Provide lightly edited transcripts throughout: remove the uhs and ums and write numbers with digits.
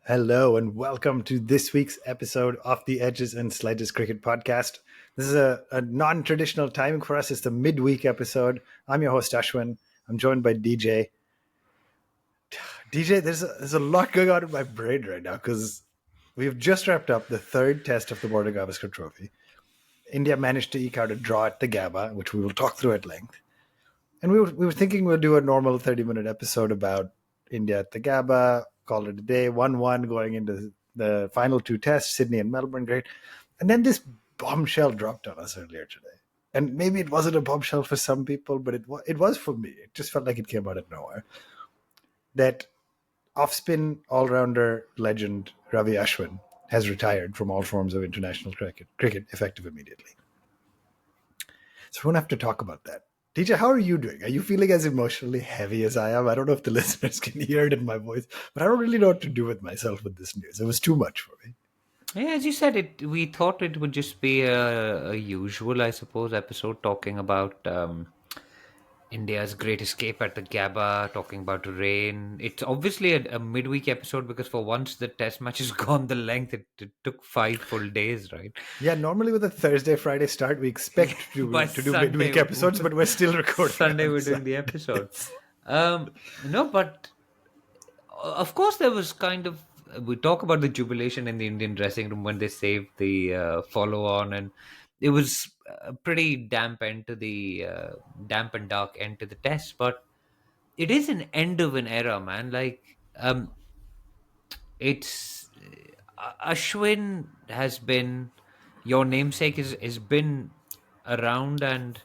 Hello and welcome to this week's episode of the Edges and Sledges Cricket Podcast. This is a non-traditional timing for us. It's the midweek episode. I'm your host, Ashwin. I'm joined by DJ. DJ, there's a lot going on in my brain right now because we've just wrapped up the third test of the Border Gavaskar Trophy. India managed to eke out a draw at the Gaba, which we will talk through at length. And we were thinking we'll do a normal 30-minute episode about India at the Gaba, call it a day, 1-1 going into the final two tests, Sydney and Melbourne, great. And then this bombshell dropped on us earlier today. And maybe it wasn't a bombshell for some people, but it was for me. It just felt like it came out of nowhere. That off-spin all-rounder legend Ravi Ashwin has retired from all forms of international cricket effective immediately. So we're going to have to talk about that. DJ, how are you doing? Are you feeling as emotionally heavy as I am? I don't know if the listeners can hear it in my voice, but I don't really know what to do with myself with this news. It was too much for me. Yeah, as you said, we thought it would just be a usual, I suppose, episode talking about India's great escape at the Gabba, talking about rain. It's obviously a midweek episode because for once the test match has gone the length. It took 5 full days, right? Yeah, normally with a Thursday, Friday start, we expect By to do midweek episodes, but we're still recording. Sunday we're doing the episode. No, but of course there was kind of we talk about the jubilation in the Indian dressing room when they saved the follow on, and it was a pretty damp and dark end to the test, but it is an end of an era, man. Like it's Ashwin has been your namesake is been around and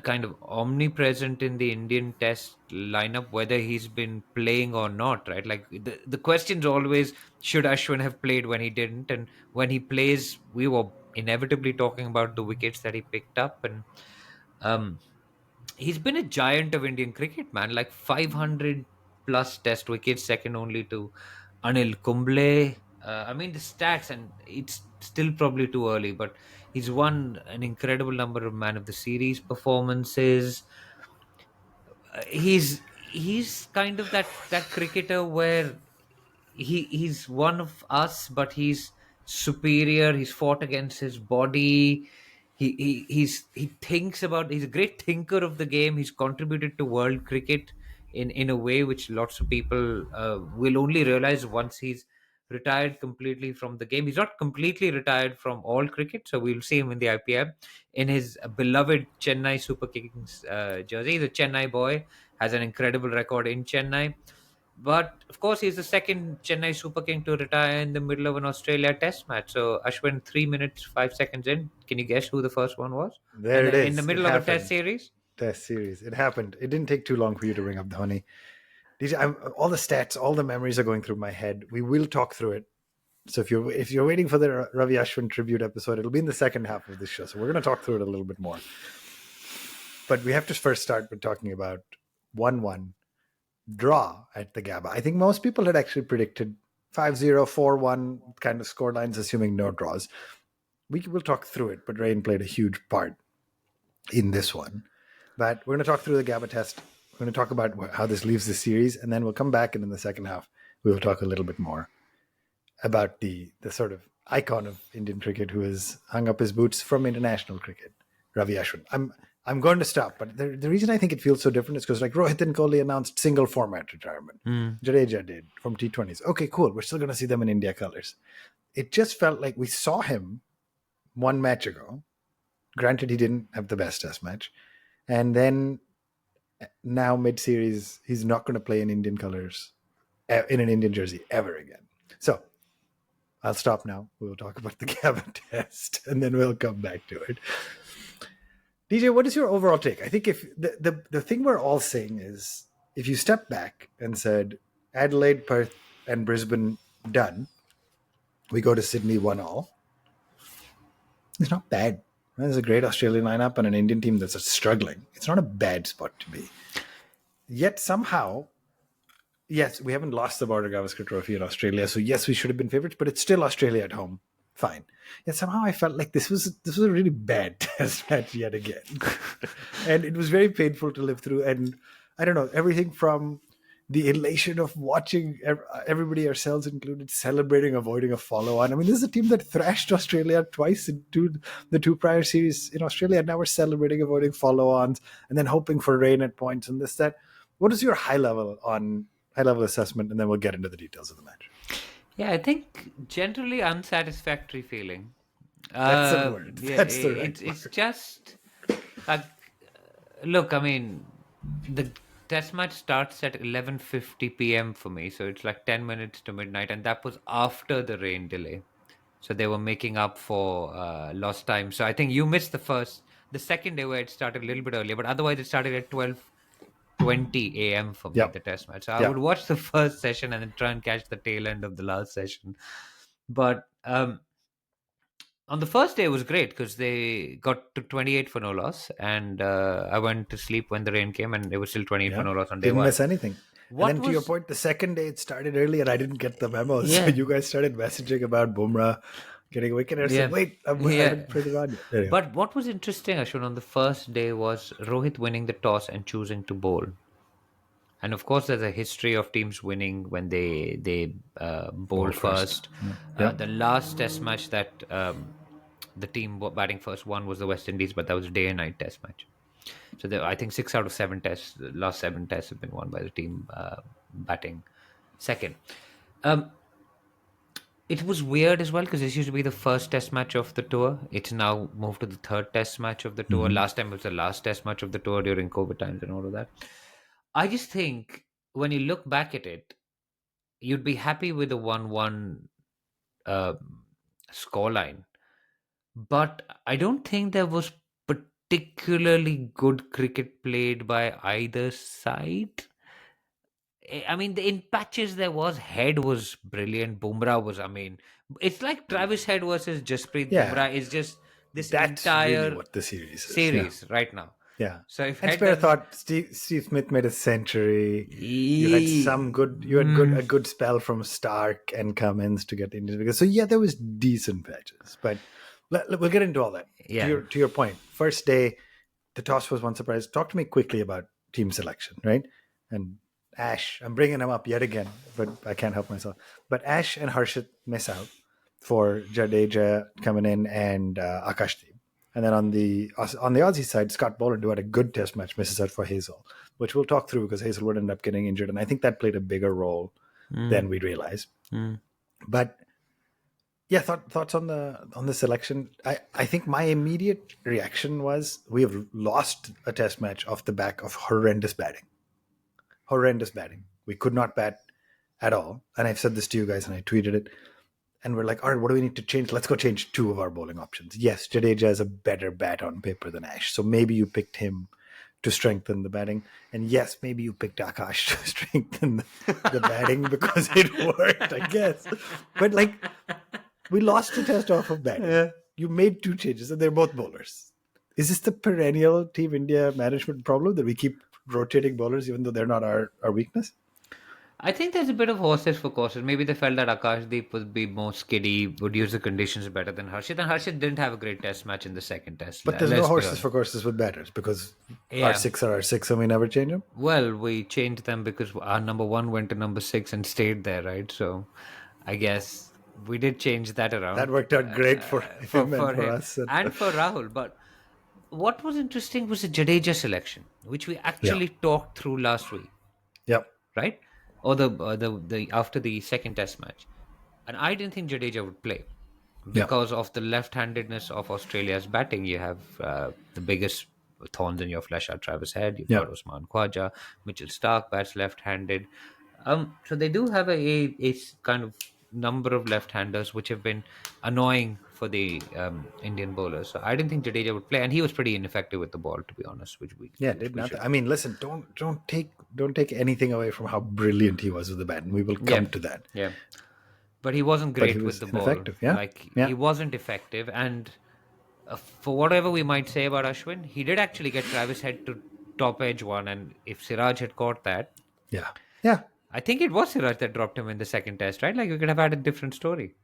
kind of omnipresent in the Indian Test lineup, whether he's been playing or not, right? Like the question's always should Ashwin have played when he didn't, and when he plays, we were inevitably talking about the wickets that he picked up, and um, he's been a giant of Indian cricket, man. Like 500 plus Test wickets, second only to Anil Kumble. I mean the stats, and it's still probably too early, but he's won an incredible number of Man of the Series performances. He's kind of that cricketer where he's one of us, but he's superior. He's fought against his body. He thinks about. He's a great thinker of the game. He's contributed to world cricket in a way which lots of people will only realize once he's retired completely from the game. He's not completely retired from all cricket, so we'll see him in the IPL in his beloved Chennai Super Kings jersey. He's a Chennai boy, has an incredible record in Chennai. But of course, he's the second Chennai Super King to retire in the middle of an Australia Test match. So Ashwin, 3 minutes 5 seconds in, can you guess who the first one was? There it In the is. It middle of a Test happened. series. Test series. It happened. It didn't take too long for you to ring up Dhoni. DJ, all the stats, all the memories are going through my head. We will talk through it. So if you're waiting for the Ravi Ashwin tribute episode, it'll be in the second half of this show. So we're going to talk through it a little bit more. But we have to first start with talking about 1-1 draw at the Gaba. I think most people had actually predicted 5-0, 4-1 kind of score lines, assuming no draws. We will talk through it, but rain played a huge part in this one. But we're going to talk through the Gaba test. We're going to talk about how this leaves the series, and then we'll come back, and in the second half, we will talk a little bit more about the sort of icon of Indian cricket who has hung up his boots from international cricket, Ravi Ashwin. I'm going to stop, but the reason I think it feels so different is because like Rohit and Kohli announced single format retirement. Jadeja did from T20s. Okay, cool. We're still going to see them in India colors. It just felt like we saw him one match ago. Granted, he didn't have the best test match. And then now mid-series, he's not going to play in Indian colors in an Indian jersey ever again. So I'll stop now. We'll talk about the Gabba test, and then we'll come back to it. DJ, what is your overall take? I think if the thing we're all saying is if you step back and said Adelaide, Perth, and Brisbane done, we go to Sydney 1-1. It's not bad. There's a great Australian lineup and an Indian team that's struggling. It's not a bad spot to be. Yet somehow, yes, we haven't lost the Border Gavaskar Trophy in Australia, so yes, we should have been favourites, but it's still Australia at home. Fine. Yet somehow I felt like this was a really bad test match yet again. And it was very painful to live through. And I don't know, everything from the elation of watching everybody, ourselves included, celebrating, avoiding a follow-on. I mean, this is a team that thrashed Australia twice in the two prior series in Australia, and now we're celebrating, avoiding follow-ons, and then hoping for rain at points and this, that. What is your high level assessment, and then we'll get into the details of the match. Yeah, I think generally unsatisfactory feeling. That's the word. Yeah, That's the right it's word. just like, look, I mean, the test match starts at 11:50 p.m. for me, so it's like 10 minutes to midnight, and that was after the rain delay. So they were making up for lost time. So I think you missed the second day where it started a little bit earlier, but otherwise it started at 12:20 a.m. for me, Yep. the test match. So I would Yep. watch the first session and then try and catch the tail end of the last session. But on the first day, it was great because they got to 28 for no loss, and I went to sleep when the rain came, and it was still 28 for Yeah. no loss on day Didn't one. miss anything. And What then to your was, point, the second day it started early and I didn't get the memo. So yeah, you guys started messaging about Bumrah getting a wicket. And I said, yeah, wait, I yeah. haven't played it on yet. Anyway. But what was interesting, Ashwin, on the first day was Rohit winning the toss and choosing to bowl. And of course, there's a history of teams winning when they bowl Ball first. first. Yep. The last Test match that the team batting first won was the West Indies, but that was a day and night Test match. So I think 6 out of 7 tests, the last 7 tests have been won by the team batting second. Um, it was weird as well because this used to be the first Test match of the tour. It's now moved to the third Test match of the tour. Mm-hmm. Last time it was the last Test match of the tour during COVID times and all of that. I just think when you look back at it, you'd be happy with a 1-1 scoreline. But I don't think there was particularly good cricket played by either side. I mean, in patches there was. Head was brilliant. Bumrah was. I mean, it's like Travis Head versus Jasprit Yeah. Bumrah is just this That's really entire what the series is. Yeah. series right now. Yeah. So if And Head Spare doesn't, thought Steve Smith made a century. You had Mm, a good spell from Stark and Cummins to get Indians because so yeah, there was decent patches. But we'll get into all that. yeah, To your point, first day, the toss was one surprise. Talk to me quickly about team selection, right? And Ash, I'm bringing him up yet again, but I can't help myself. But Ash and Harshit miss out for Jadeja coming in and Akash Deep. And then on the Aussie side, Scott Boland, who had a good test match, misses out for Hazel, which we'll talk through because Hazel would end up getting injured. And I think that played a bigger role than we realized. But yeah, thoughts on the selection. I think my immediate reaction was we have lost a test match off the back of horrendous batting. Horrendous batting. We could not bat at all. And I've said this to you guys and I tweeted it. And we're like, all right, what do we need to change? Let's go change 2 of our bowling options. Yes, Jadeja has a better bat on paper than Ash. So maybe you picked him to strengthen the batting. And yes, maybe you picked Akash to strengthen the batting because it worked, I guess. But like, we lost a test off of batting. Yeah. You made 2 changes and they're both bowlers. Is this the perennial Team India management problem that we keep rotating bowlers even though they're not our weakness? I think there's a bit of horses for courses. Maybe they felt that Akash Deep would be more skiddy, would use the conditions better than Harshit. And Harshit didn't have a great test match in the second test. But there's no Let's be horses honest. for courses with batters because our Yeah. 6 are our 6 and we never change them. Well, we changed them because our number 1 went to number 6 and stayed there, right? So I guess we did change that around That worked out great for him and for for him us. and for Rahul. But what was interesting was the Jadeja selection, which we Yeah. actually talked through last week, Yep. right? Or the after the second test match. And I didn't think Jadeja would play Yep. because of the left-handedness of Australia's batting. You have the biggest thorns in your flesh are Travis Head. You've got Yep. Usman Khwaja, Mitchell Stark bats left-handed. So they do have a kind of number of left-handers which have been annoying for the Indian bowlers. So I didn't think Jadeja would play, and he was pretty ineffective with the ball, to be honest. Yeah, Which did we nothing. should. I mean, listen, don't take anything away from how brilliant he was with the bat, and we will come Yeah, to that. yeah. But he wasn't But he great with was the ball. ineffective. Yeah. Like Yeah. he wasn't effective, and for whatever we might say about Ashwin, he did actually get Travis Head to top edge one, and if Siraj had caught that, Yeah. Yeah. I think it was Siraj that dropped him in the second test, right? Like we could have had a different story.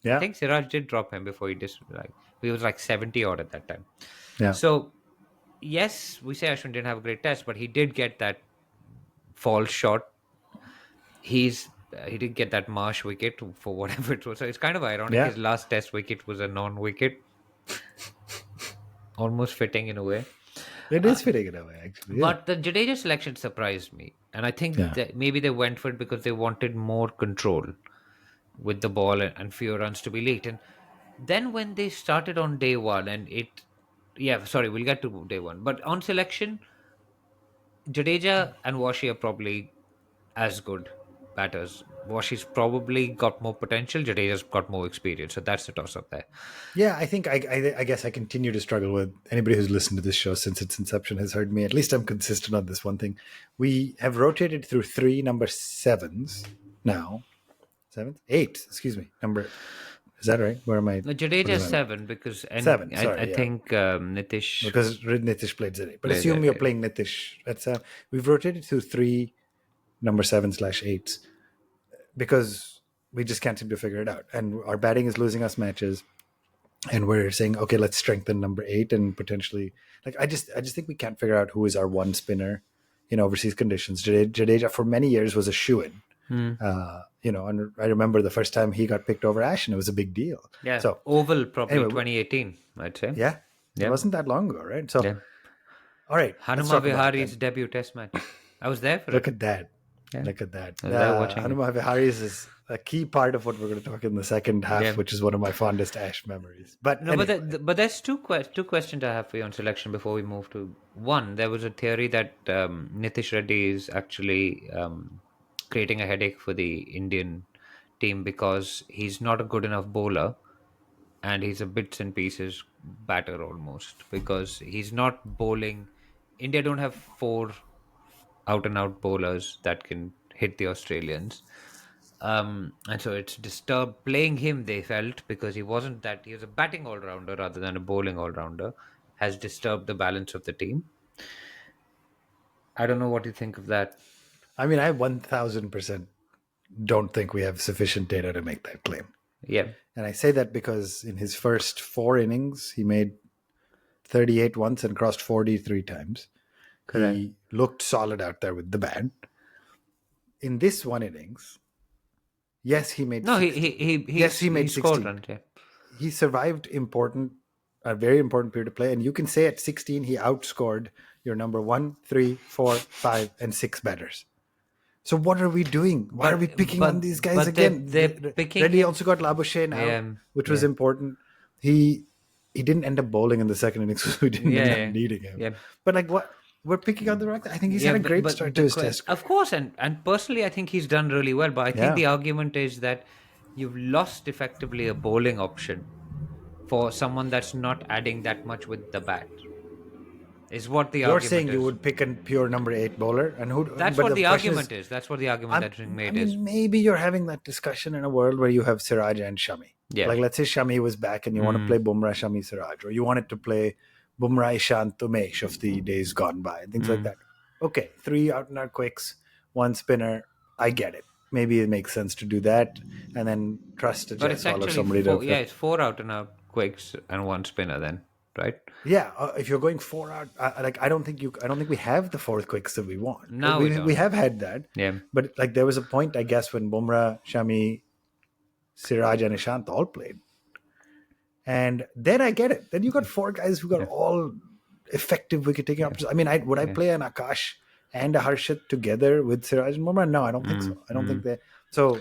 I Yeah. think Siraj did drop him before he was like 70 odd at that time. Yeah. So yes, we say Ashwin didn't have a great test, but he did get that fall shot. he did get that Marsh wicket for whatever it was. So it's kind of ironic. Yeah, His last Test wicket was a non-wicket, almost fitting in a way. it is fitting in a way, actually. Yeah, But the Jadeja selection surprised me, and I think yeah, that maybe they went for it because they wanted more control with the ball and fewer runs to be late. And then when they started on day one, and yeah, sorry, we'll get to day one. But on selection, Jadeja and Washi are probably as good batters. Washi's probably got more potential. Jadeja's got more experience, so that's the toss up there. yeah. I think I guess I continue to struggle with anybody who's listened to this show since its inception has heard me. At least I'm consistent on this one thing. We have rotated through 3 number 7s now. 7th, 8. Excuse me. Number, is that right? Where am I? No, What Jadeja is that? 7 because Seven. I Sorry, yeah. think Nitish Because Nitish played Zane. But plays assume it. you're playing Nitish. We've rotated through 3 number 7/8s because we just can't seem to figure it out. And our batting is losing us matches. And we're saying, okay, let's strengthen number 8 and potentially, like, I just think we can't figure out who is our one spinner in overseas conditions. Jadeja for many years was a shoo-in. And I remember the first time he got picked over Ashwin, it was a big deal. Yeah, So Oval probably anyway, 2018, I'd say. yeah, it wasn't that long ago, right? So, Yeah. all right, let's Hanuma talk about it Vihari's then. debut Test match. I was there for Look it. at that. Yeah. Look at that. I was there watching it. Hanuma Viharis is a key part of what we're going to talk in the second half, Yeah. which is one of my fondest Ash memories. But No, anyway, but there's two questions I have for you on selection before we move to one. There was a theory that Nitish Reddy is actually creating a headache for the Indian team because he's not a good enough bowler and he's a bits and pieces batter almost because he's not bowling. India don't have 4 out and out bowlers that can hit the Australians. And so it's disturbed playing him, they felt, because he was a batting all rounder rather than a bowling all rounder, has disturbed the balance of the team. I don't know what you think of that. I mean, I 1000% don't think we have sufficient data to make that claim. Yeah. And I say that because in his first 4 innings, he made 38 once and crossed 43 times. Correct. He looked solid out there with the bat. In this one innings, yes, he made No, 60. Yes, he made scored 16. runs, yeah. He survived a very important period of play. And you can say at 16, he outscored your number 1, 3, 4, 5, and 6 batters. So what are we doing? Why are we picking on these guys but again? they're picking Reddy him- also got Labuschagne out, Yeah, which was important. He didn't end up bowling in the second innings, so we didn't end up needing him. Yeah. But like, what? We're picking on the wrong. I think he's had a great start to his test. Of course, and personally, I think he's done really well. But I think Yeah. the argument is that you've lost effectively a bowling option for someone that's not adding that much with the bat. Is what the You're argument saying is. you would pick a pure number 8 bowler, and who? That's but what the question argument is. That's what the argument that's being made I mean, is. maybe you're having that discussion in a world where you have Siraj and Shami. Yeah. Like, let's say Shami was back and you want to play Bumrah, Shami, Siraj, or you wanted to play Bumrah, Ishant, Umesh of the days gone by, things like that. Okay, 3 out-and-out quicks, 1 spinner. I get it. Maybe it makes sense to do that, and then trust a But it's Jaiswal or actually somebody to. it's 4 out-and-out quicks and 1 spinner then, right? Yeah, if you're going 4 out, I don't think we have the 4 quicks that we want. No, we don't. We have had that. Yeah. But like, there was a point, I guess, when Bumrah, Shami, Siraj, and Ishant all played, and then I get it. Then you got 4 guys who got all effective wicket-taking options. I mean, would I play an Akash and a Harshit together with Siraj and Bumrah? No, I don't think so. I don't think they. So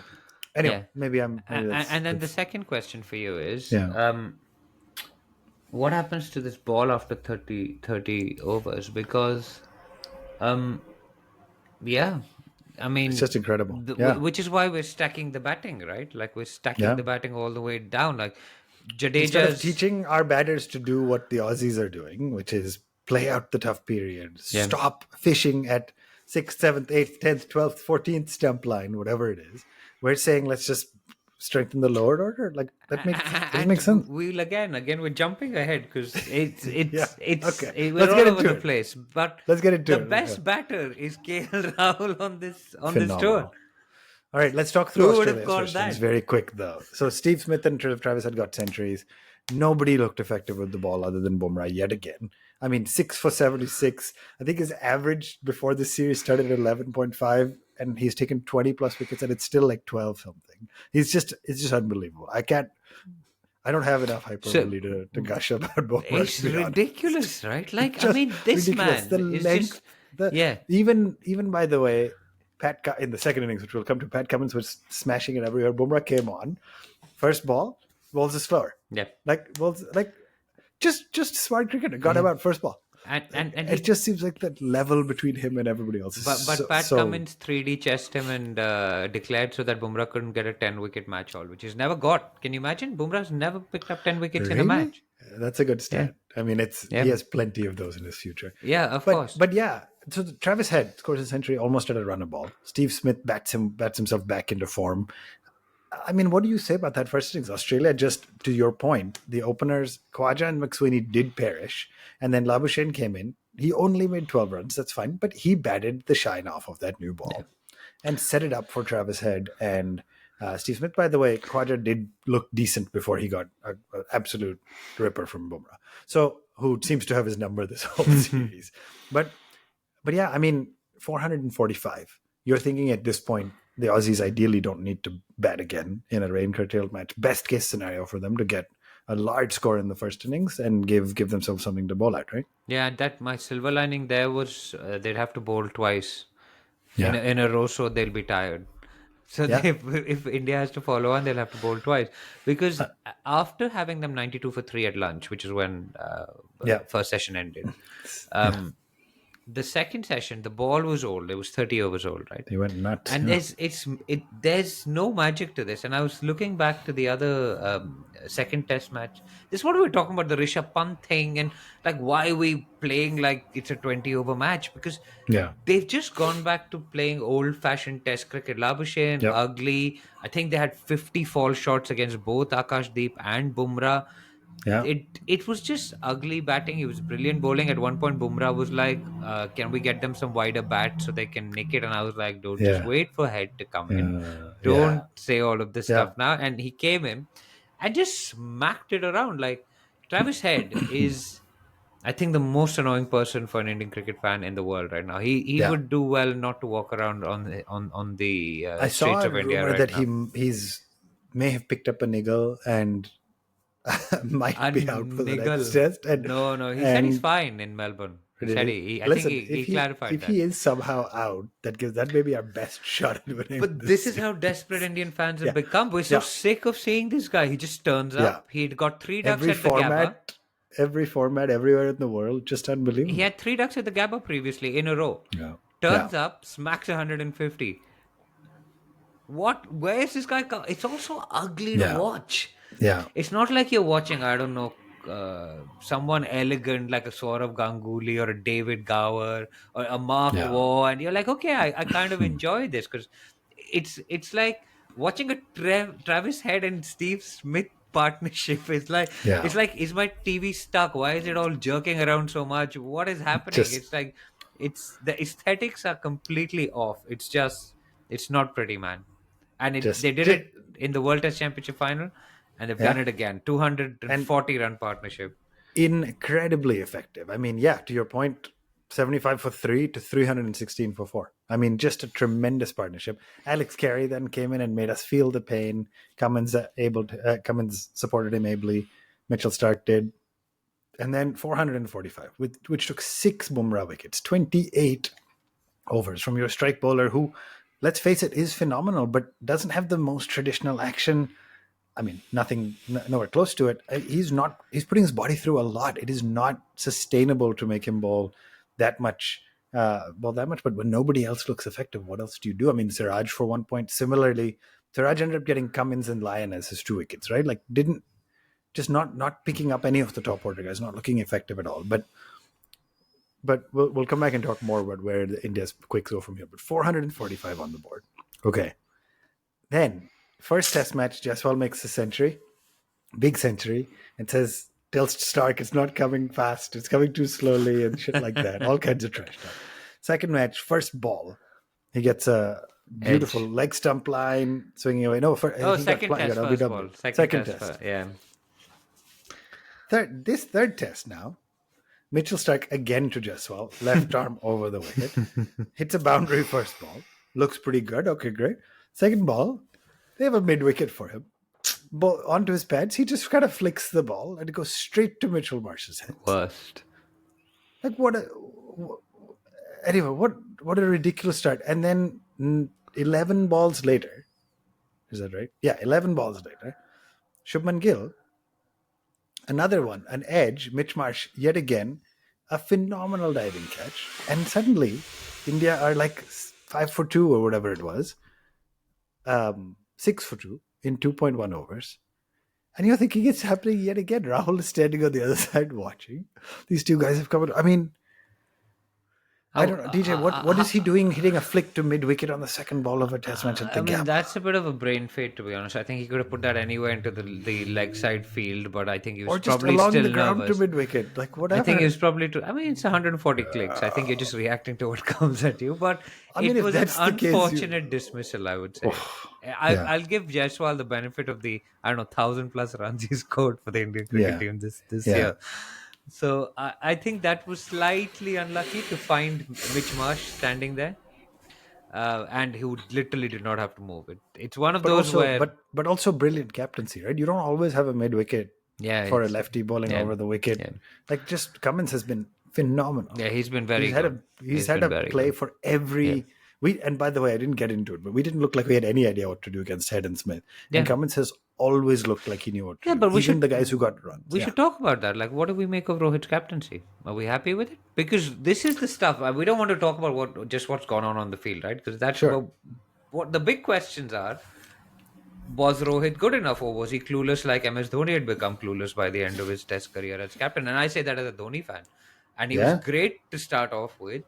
anyway, maybe I'm. Maybe And then the second question for you is, Yeah. what happens to this ball after 30 overs? Because, I mean, It's just incredible. Which is why we're stacking the batting, right? Like we're stacking Yeah. the batting all the way down. Like Instead of Jadeja's teaching our batters to do what the Aussies are doing, which is play out the tough period, stop fishing at 6th, 7th, 8th, 10th, 12th, 14th stump line, whatever it is. We're saying let's just strengthen the lower order. Like, that makes sense. We'll again we're jumping ahead because it's Okay. we're Let's all get over into the it. place. But Let's get into the it. best batter is KL Rahul on this Phenomenal. tour. All right, let's talk through Who would have Australia's called first innings that? very quick, though. So Steve Smith and Travis had got centuries. Nobody looked effective with the ball other than Bumrah yet again. I mean, 6 for 76. I think his average before the series started at 11.5. and he's taken 20 plus wickets, and it's still like 12 something. It's just unbelievable. I don't have enough So hyperbole to gush about Bumrah, it's to be honest. ridiculous, right? It's Like, I just mean, this ridiculous. The man is length, just, yeah. even by the way, in the second innings, which we'll come to, Pat Cummins was smashing it everywhere. Bumrah came on, first balls are slower. Yeah. Like balls, like just smart cricket. Got him out first ball. And It just seems like that level between him and everybody else is but Pat so Cummins 3D chessed him and declared so that Bumrah couldn't get a 10-wicket match all, which he's never got. Can you imagine? Bumrah's never picked up 10 wickets in a really. match. That's a good stat. I mean, Yeah. he has plenty of those in his future. Yeah, of course. But yeah, so Travis Head scores a century almost at a run a ball. Steve Smith bats himself back into form. I mean, what do you say about that first innings? Australia, just to your point, the openers, Khawaja and McSweeney did perish. And then Labuschagne came in. He only made 12 runs. That's fine. But he batted the shine off of that new ball and set it up for Travis Head. And Steve Smith, by the way, Khawaja did look decent before he got an absolute ripper from Bumrah. So, who seems to have his number this whole series. But yeah, I mean, 445. You're thinking at this point, the Aussies ideally don't need to bat again in a rain-curtailed match. Best case scenario for them to get a large score in the first innings and give themselves something to bowl at, right? Yeah, that my silver lining there was they'd have to bowl twice Yeah. in a row, so they'll be tired. So Yeah. if India has to follow on, they'll have to bowl twice because after having them 92 for 3 at lunch, which is when first session ended. The second session, the ball was old. It was 30 overs old, right? They went nuts. And there's no magic to this. And I was looking back to the other second test match. This is what we were talking about, the Rishabh Pant thing, and like why are we playing like it's a 20 over match? Because they've just gone back to playing old fashioned test cricket. Labuschagne, ugly. I think they had 50 fall shots against both Akash Deep and Bumrah. Yeah. It was just ugly batting. He was brilliant bowling. At one point, Bumrah was like, "Can we get them some wider bats so they can nick it?" And I was like, "Dude, just wait for Head to come in. Don't say all of this stuff now." And he came in and just smacked it around. Like Travis Head is, I think, the most annoying person for an Indian cricket fan in the world right now. He would do well not to walk around on the I saw streets a of India rumor right that now. he's may have picked up a niggle and might be out for the Niggle. next test. And, No, he said he's fine in Melbourne. He said I Listen, think he clarified if that. he is somehow out, that may be our best shot at winning. But this is how desperate Indian fans have become. We're so sick of seeing this guy. He just turns up. He'd got 3 ducks at the Gabba. Every format, everywhere in the world, just unbelievable. He had 3 ducks at the Gabba previously in a row. Yeah. Turns up, smacks 150. Where is this guy? It's also ugly to watch. Yeah. It's not like you're watching, I don't know, someone elegant like a Saurav Ganguly or a David Gower or a Mark Waugh, and you're like, okay, I kind of enjoy this because it's like watching a Travis Head and Steve Smith partnership. It's like is my TV stuck? Why is it all jerking around so much? What is happening? It's like the aesthetics are completely off. It's not pretty, man. And they did it in the World Test Championship final. And they've done it again. 240 run partnership. Incredibly effective. I mean, to your point, 75 for 3 to 316 for 4. I mean, just a tremendous partnership. Alex Carey then came in and made us feel the pain. Cummins supported him ably. Mitchell Starc did. And then 445, which took 6 Bumrah wickets, 28 overs from your strike bowler who, let's face it, is phenomenal, but doesn't have the most traditional action. I mean, nowhere close to it. He's putting his body through a lot. It is not sustainable to make him bowl that much. But when nobody else looks effective, what else do you do? I mean, Siraj for 1 point. Similarly, Siraj ended up getting Cummins and Lyon as his 2 wickets, right? Like not picking up any of the top order guys, not looking effective at all. But we'll come back and talk more about where India's quicks go from here. But 445 on the board. Okay. Then first test match, Jaiswal makes a big century, and tells Starc it's not coming fast, it's coming too slowly and shit like that. All kinds of trash talk. Second match, first ball, he gets a beautiful leg stump line swinging away. Second test first ball. Second test. Yeah. Third test now. Mitchell Starc again to Jaiswal, left arm over the wicket, hits a boundary first ball. Looks pretty good. Okay, great. Second ball, they have a mid wicket for him. Ball onto his pads. He just kind of flicks the ball and it goes straight to Mitchell Marsh's hands. Worst. Like anyway, what a ridiculous start. And then 11 balls later, is that right? Yeah, 11 balls later, Shubman Gill, another one, an edge, Mitch Marsh, yet again, a phenomenal diving catch. And suddenly, India are like 5 for 2 or whatever it was, 6 for 2 in 2.1 overs. And you're thinking it's happening yet again. Rahul is standing on the other side watching. These two guys have come out. I mean, I don't know, DJ. What is he doing? Hitting a flick to mid wicket on the second ball of a Test match at the I mean, Gabba? that's a bit of a brain fade, to be honest. I think he could have put that anywhere into the leg side field, but I think he was Or just probably along still the ground nervous. to mid wicket, like whatever. I think he was probably too. I mean, it's 140 clicks. I think you're just reacting to what comes at you. But I mean, it if was an that's the case, unfortunate dismissal, I would say. yeah. I'll give Jaiswal the benefit of the, I don't know, 1,000+ runs he scored for the Indian cricket Yeah. team this Yeah. year. So I think that was slightly unlucky to find Mitch Marsh standing there. And he literally did not have to move it. It's one of But those also, where, but also brilliant captaincy, right? You don't always have a mid wicket yeah, for a lefty bowling yeah, over the wicket. yeah. Like just Cummins has been phenomenal. Yeah, he's been very He's had good. he's had a been very play good. for every and by the way, I didn't get into it, but we didn't look like we had any idea what to do against Head and Smith. Yeah. And Cummins has always looked like he knew what to do. But we Even should, the guys who got runs. we should talk about that. Like, what do we make of Rohit's captaincy? Are we happy with it? Because this is the stuff we don't want to talk about what's gone on the field, right? Because that's what the big questions are. Was Rohit good enough, or was he clueless like MS Dhoni had become clueless by the end of his Test career as captain? And I say that as a Dhoni fan. And he was great to start off with.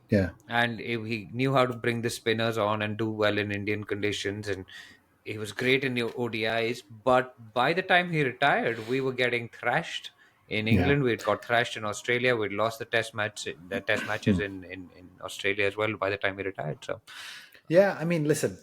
Yeah. And he knew how to bring the spinners on and do well in Indian conditions, and he was great in the ODIs. But by the time he retired, we were getting thrashed in England. We'd got thrashed in Australia. We'd lost the test matches in Australia as well by the time he retired. So Yeah, I mean, listen,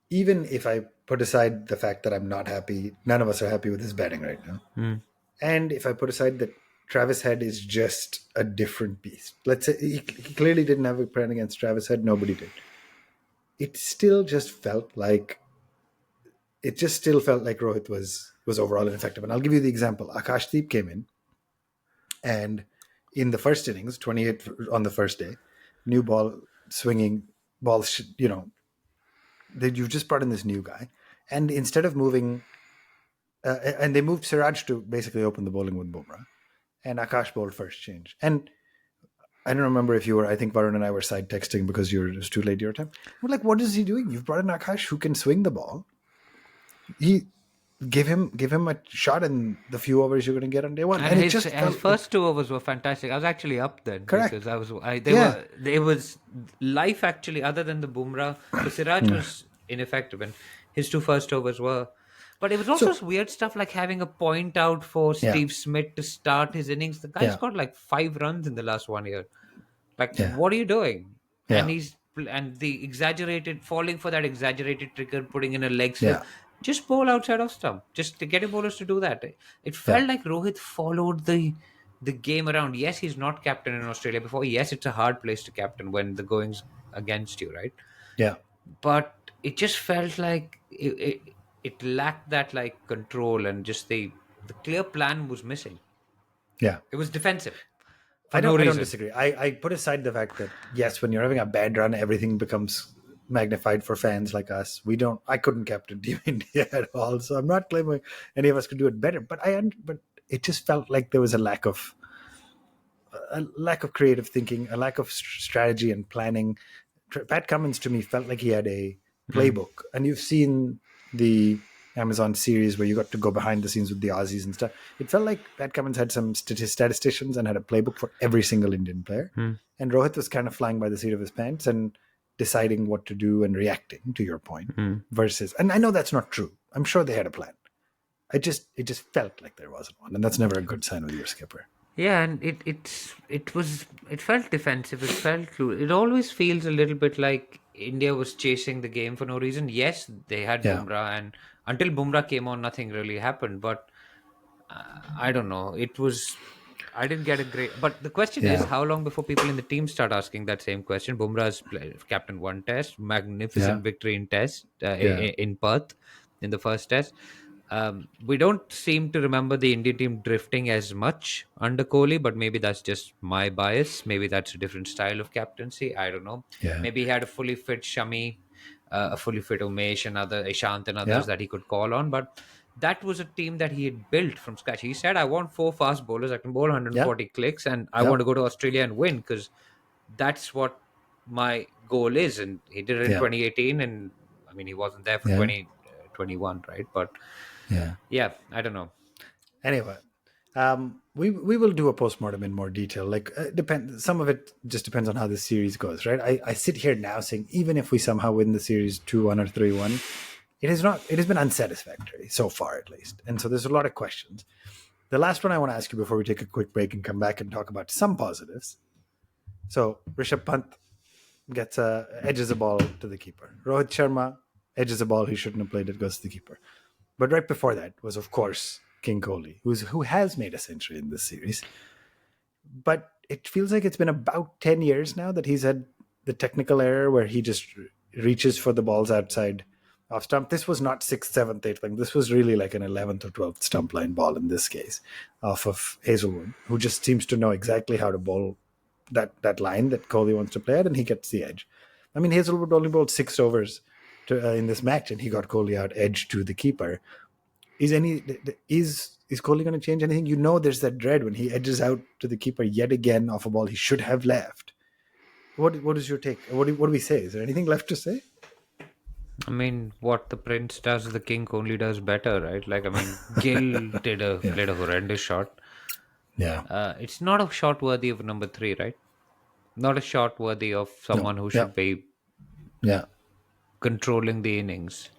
even if I put aside the fact that I'm not happy, none of us are happy with his batting right now. And if I put aside that Travis Head is just a different beast. Let's say he clearly didn't have a plan against Travis Head. Nobody did. It still just felt like Rohit was overall ineffective. And I'll give you the example. Akash Deep came in, and in the first innings, 28 on the first day, new ball swinging balls. You've just brought in this new guy, and instead of moving, and they moved Siraj to basically open the bowling with Bumrah. And Akash bowled first change. And I don't remember if you were, I think Varun and I were side texting because it was too late your time. We're like, what is he doing? You've brought in Akash who can swing the ball. He give him a shot in the few overs you're going to get on day one. and his first 2 overs were fantastic. I was actually up then. Correct. Because there was life actually, other than the Bumrah. The Siraj was ineffective, and his 2 first overs were. But it was also weird stuff like having a point out for Steve Smith to start his innings. The guy's got like 5 runs in the last 1 year. Like, what are you doing? Yeah. And the exaggerated, falling for that exaggerated trigger, putting in a leg slip. Just bowl outside of stump. Just to get your bowlers to do that. It felt like Rohit followed the game around. Yes, he's not captain in Australia before. Yes, it's a hard place to captain when the going's against you, right? Yeah. But it just felt like it lacked that like control, and just the clear plan was missing. Yeah. It was defensive. I don't disagree. I put aside the fact that, yes, when you're having a bad run, everything becomes magnified for fans like us. I couldn't captain Team India at all. So I'm not claiming any of us could do it better. But it just felt like there was a lack of creative thinking, a lack of strategy and planning. Pat Cummins to me felt like he had a playbook, and you've seen the Amazon series where you got to go behind the scenes with the Aussies and stuff. It felt like Pat Cummins had some statisticians and had a playbook for every single Indian player. And Rohit was kind of flying by the seat of his pants and deciding what to do and reacting, to your point, versus, and I know that's not true. I'm sure they had a plan. It just felt like there wasn't one, and that's never a good sign with your skipper. Yeah, and it felt defensive. It felt cruel. It always feels a little bit like India was chasing the game for no reason. Yes, they had Bumrah, and until Bumrah came on, nothing really happened. But I don't know. It was I didn't get a great. But the question is, Yeah, how long before people in the team start asking that same question? Bumrah's captain one test, yeah, magnificent victory in test yeah, in Perth in the first test. We don't seem to remember the Indian team drifting as much under Kohli, but maybe that's just my bias. Maybe that's a different style of captaincy. I don't know. yeah, Maybe he had a fully fit Shami, a fully fit Umesh and other Ishant and others yeah, that he could call on. But that was a team that he had built from scratch. He said, I want four fast bowlers. I can bowl yeah, 140 clicks and I yeah, want to go to Australia and win because that's what my goal is. And he did it in yeah, 2018. And I mean, he wasn't there for yeah, 2021, right? But yeah. yeah, I don't know. Anyway, we will do a postmortem in more detail. Like, depend. Some of it just depends on how the series goes, right? I sit here now saying even if we somehow win the series 2-1 or 3-1, it is not. It has been unsatisfactory so far, at least, and so there's a lot of questions. The last one I want to ask you before we take a quick break and come back and talk about some positives. So Rishabh Pant gets edges a ball to the keeper. Rohit Sharma edges a ball he shouldn't have played. It goes to the keeper. But right before that was, of course, King Kohli, who has made a century in this series. But it feels like it's been about 10 years now that he's had the technical error where he just reaches for the balls outside off stump. This was not sixth, seventh, eighth. Like, this was really like an 11th or 12th stump line ball in this case off of Hazelwood, who just seems to know exactly how to bowl that line that Kohli wants to play at, and he gets the edge. I mean, Hazelwood only bowled 6 overs in this match, and he got Kohli out edge to the keeper. Is Kohli going to change anything? You know, there's that dread when he edges out to the keeper yet again off a ball he should have left. What is your take? What do we say? Is there anything left to say? I mean, what the prince does, the king only does better, right? Like, I mean, Gill Yeah, played a horrendous shot. yeah, It's not a shot worthy of number three, right? Not a shot worthy of no, someone who yeah, should be yeah, controlling the innings.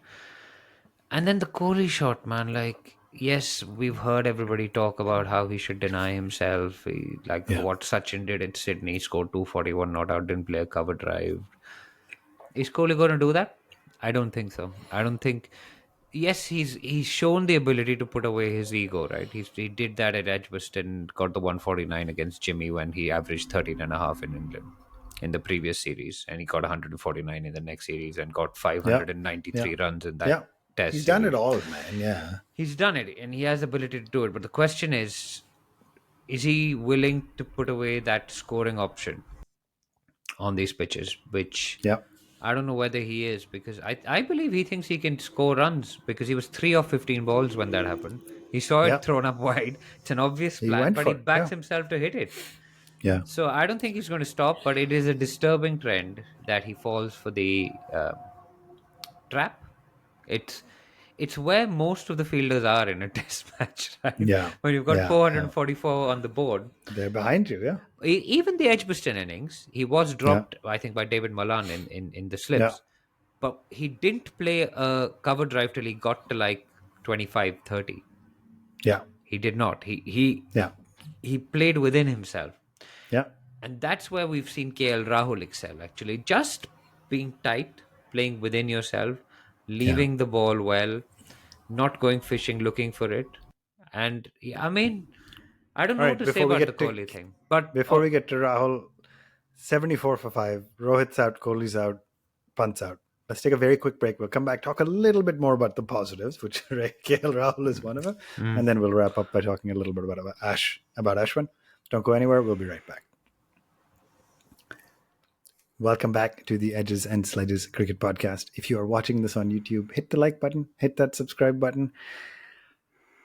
And then the Kohli shot, man, like, yes, we've heard everybody talk about how he should deny himself. Like yeah, what Sachin did in Sydney, scored 241 not out, didn't play a cover drive. Is Kohli going to do that? I don't think so. I don't think. Yes, he's shown the ability to put away his ego, right? He did that at Edgbaston, got the 149 against Jimmy when he averaged 13 and a half in England in the previous series, and he got 149 in the next series and got yeah, yeah, 593 runs in that yeah. He's test done it series. all, man. Yeah, He's done it and he has the ability to do it. But the question is he willing to put away that scoring option on these pitches? Which yeah, I don't know whether he is because I believe he thinks he can score runs because he was 3 of 15 balls when that happened. He saw yeah. it thrown up wide. It's an obvious He plan, went but he for it. backs Yeah, himself to hit it. yeah, So I don't think he's going to stop, but it is a disturbing trend that he falls for the trap. It's it's where most of the fielders are in a test match, right? yeah, When you've got yeah, yeah. 444 on the board. They're behind you. Yeah, Even the Edgbaston innings, he was yeah, dropped, I think, by David Malan in the yeah, slips. But he didn't play a cover drive till he got to like 25, 30. yeah, He did not. yeah, He played within himself. yeah, And that's where we've seen KL Rahul excel, actually. Just being tight, playing within yourself, yeah. leaving the ball well, not going fishing, looking for it. And yeah, I mean, I don't All know what right. to say about the Kohli thing. But Before we get to Rahul, 74 for 5. Rohit's out, Kohli's out, Pant's out. Let's take a very quick break. We'll come back, talk a little bit more about the positives, which KL Rahul is one of them, and then we'll wrap up by talking a little bit about Ashwin. Don't go anywhere. We'll be right back. Welcome back to the Edges and Sledges Cricket Podcast. If you are watching this on YouTube, hit the like button, hit that subscribe button.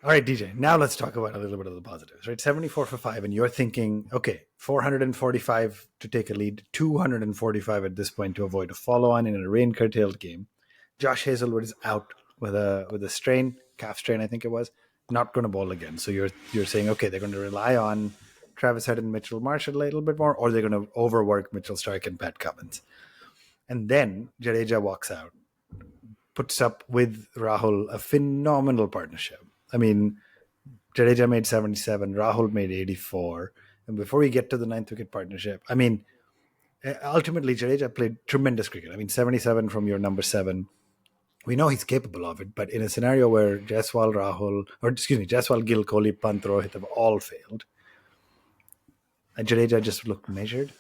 All right, DJ, now let's talk about a little bit of the positives, right? 74 for 5, and you're thinking, okay, 445 to take a lead, 245 at this point to avoid a follow-on in a rain-curtailed game. Josh Hazelwood is out with a strain, calf strain, I think it was, not going to bowl again. So you're saying, okay, they're going to rely on Travis Head and Mitchell Marsh a little bit more, or they're going to overwork Mitchell Stark and Pat Cummins. And then Jadeja walks out, puts up with Rahul a phenomenal partnership. I mean, Jadeja made 77, Rahul made 84. And before we get to the ninth wicket partnership, I mean, ultimately, Jadeja played tremendous cricket. I mean, 77 from your number 7. We know he's capable of it, but in a scenario where Jaiswal, Gill, Kohli, Pant, Rohit have all failed, Jadeja just looked measured.